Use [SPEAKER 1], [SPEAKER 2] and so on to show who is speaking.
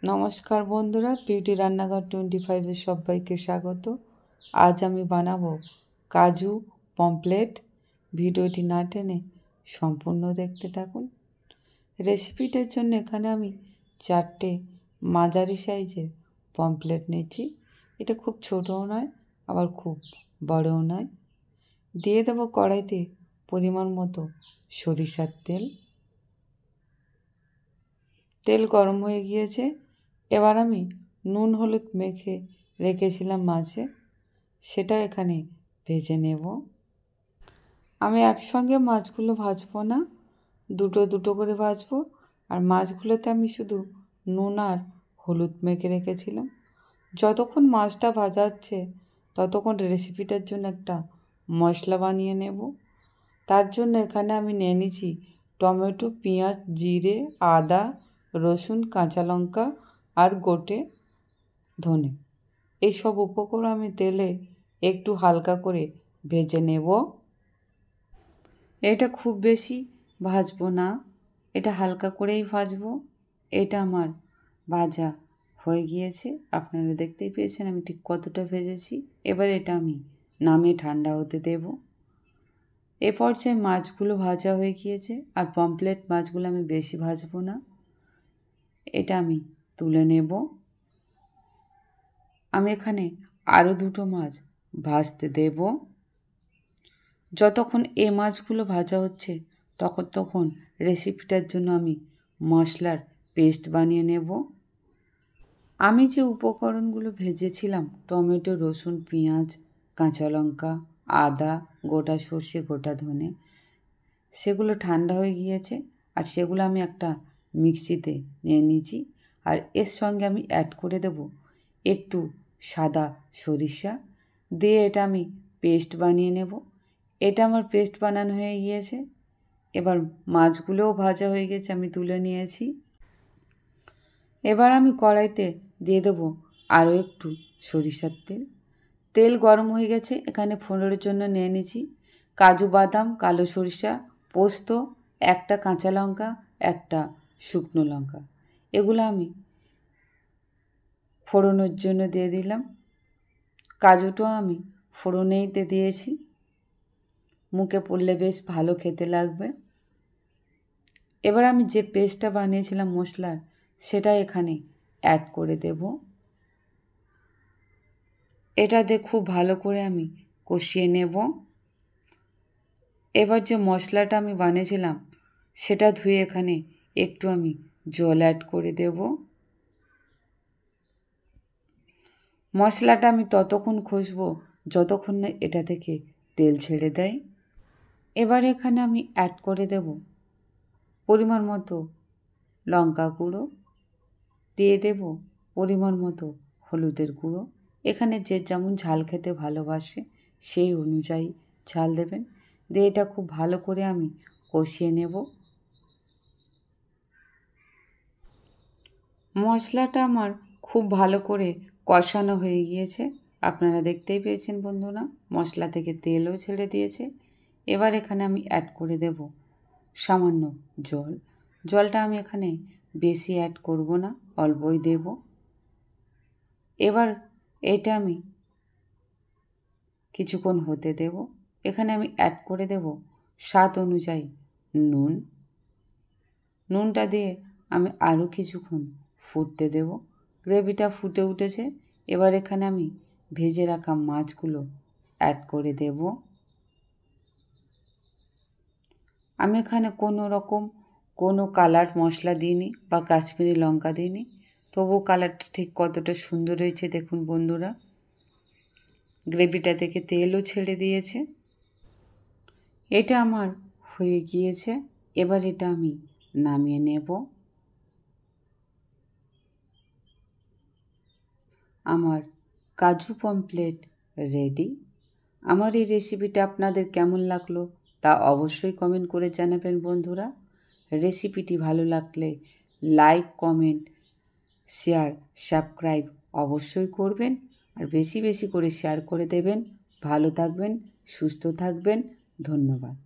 [SPEAKER 1] নমস্কার বন্ধুরা, বিউটি রান্নাঘর 25-এ সবাইকে স্বাগত। আজ আমি বানাবো কাজু পমফ্রেট। ভিডিওটি না টেনে সম্পূর্ণ দেখতে থাকুন। রেসিপিটার জন্য এখানে আমি 4টে মাঝারি সাইজের পমফ্রেট নিয়েছি। এটা খুব ছোটও নয়, আবার খুব বড়ও নয়। দিয়ে দেবো কড়াইতে পরিমাণ মতো সরিষার তেল। তেল গরম হয়ে গিয়েছে। এবার আমি নুন হলুদ মেখে রেখেছিলাম মাছে, সেটা এখানে ভেজে নেব। আমি একসঙ্গে মাছগুলো ভাজবো না, দুটো দুটো করে ভাজবো। আর মাছগুলোতে আমি শুধু নুন আর হলুদ মেখে রেখেছিলাম। যতক্ষণ মাছটা ভাজা হচ্ছে ততক্ষণ রেসিপিটার জন্য একটা মশলা বানিয়ে নেব। তার জন্য এখানে আমি নিয়ে নিয়েছি টমেটো, পেঁয়াজ, জিরে, আদা, রসুন, কাঁচা লঙ্কা আর গোটে ধনে। এই সব উপকরণ আমি তেলে একটু হালকা করে ভেজে নেব। এটা খুব বেশি ভাজবো না, এটা হালকা করেই ভাজবো। এটা আমার ভাজা হয়ে গিয়েছে, আপনারা দেখতেই পেয়েছেন আমি ঠিক কতটা ভেজেছি। এবার এটা আমি নামিয়ে ঠান্ডা হতে দেব। এ পর্যায়ে মাছগুলো ভাজা হয়ে গিয়েছে, আর পমফ্রেট মাছগুলো আমি বেশি ভাজবো না, এটা আমি তুলে নেব। আমি এখানে আরও দুটো মাছ ভাজতে দেব। যতক্ষণ এই মাছগুলো ভাজা হচ্ছে তখন রেসিপিটার জন্য আমি মশলার পেস্ট বানিয়ে নেব। আমি যে উপকরণগুলো ভেজেছিলাম, টমেটো, রসুন, পেঁয়াজ, কাঁচা লঙ্কা, আদা, গোটা সর্ষে, গোটা ধনে, সেগুলো ঠান্ডা হয়ে গিয়েছে। আর সেগুলো আমি একটা মিক্সিতে নিয়ে নিয়েছি। আর এর সঙ্গে আমি অ্যাড করে দেব একটু সাদা সরিষা দিয়ে, এটা আমি পেস্ট বানিয়ে নেব। এটা আমার পেস্ট বানানো হয়ে গিয়েছে। এবার মাছগুলোও ভাজা হয়ে গেছে, আমি তুলে নিয়েছি। এবার আমি কড়াইতে দিয়ে দেবো আরও একটু সরিষার তেল। তেল গরম হয়ে গেছে। এখানে ফোড়নের জন্য নিয়ে নিয়েছি কাজু বাদাম, কালো সরিষা, পোস্ত, একটা কাঁচা লঙ্কা, একটা শুকনো লঙ্কা। এগুলো আমি ফোড়নের জন্য দিয়ে দিলাম। কাজুটাও আমি ফোড়নেইতে দিয়েছি, মুখে পড়লে বেশ ভালো খেতে লাগবে। এবার আমি যে পেস্টটা বানিয়েছিলাম মশলার, সেটা এখানে অ্যাড করে দেব। এটা দিয়ে খুব ভালো করে আমি কষিয়ে নেব। এবার যে মশলাটা আমি বানিয়েছিলাম সেটা ধুয়ে এখানে একটু আমি জল অ্যাড করে দেব। মশলাটা আমি ততক্ষণ কষবো যতক্ষণ না এটা থেকে তেল ছেড়ে দেয়। এবার এখানে আমি অ্যাড করে দেব পরিমাণ মতো লঙ্কা গুঁড়ো, দিয়ে দেব পরিমাণ মতো হলুদের গুঁড়ো। এখানে যে যেমন ঝাল খেতে ভালোবাসে সেই অনুযায়ী ঝাল দেবেন। দিয়ে এটা খুব ভালো করে আমি কষিয়ে নেব। মশলাটা আমার খুব ভালো করে কষানো হয়ে গিয়েছে, আপনারা দেখতেই পেয়েছেন বন্ধুরা। মশলা থেকে তেলও ছেড়ে দিয়েছে। এবার এখানে আমি অ্যাড করে দেব সামান্য জল। জলটা আমি এখানে বেশি অ্যাড করব না, অল্পই দেব। এবার এটা আমি কিছুক্ষণ হতে দেব। এখানে আমি অ্যাড করে দেব স্বাদ অনুযায়ী নুন। নুনটা দিয়ে আমি আরও কিছুক্ষণ ফুটতে দেব। গ্রেভিটা ফুটে উঠেছে। এবার এখানে আমি ভেজে রাখা মাছগুলো অ্যাড করে দেব। আমি এখানে কোনো কালার মশলা দিইনি বা কাশ্মীরি লঙ্কা দিইনি, তবুও কালারটা ঠিক কতটা সুন্দর হয়েছে দেখুন বন্ধুরা। গ্রেভিটা থেকে তেলও ছেড়ে দিয়েছে। এটা আমার হয়ে গিয়েছে। এবার এটা আমি নামিয়ে নেব। আমার কাজু পমফ্রেট রেডি। আমার এই রেসিপিটা আপনাদের কেমন লাগলো তা অবশ্যই কমেন্ট করে জানাবেন বন্ধুরা। রেসিপিটি ভালো লাগলে লাইক, কমেন্ট, শেয়ার, সাবস্ক্রাইব অবশ্যই করবেন। আর বেশি বেশি করে শেয়ার করে দেবেন। ভালো থাকবেন, সুস্থ থাকবেন। ধন্যবাদ।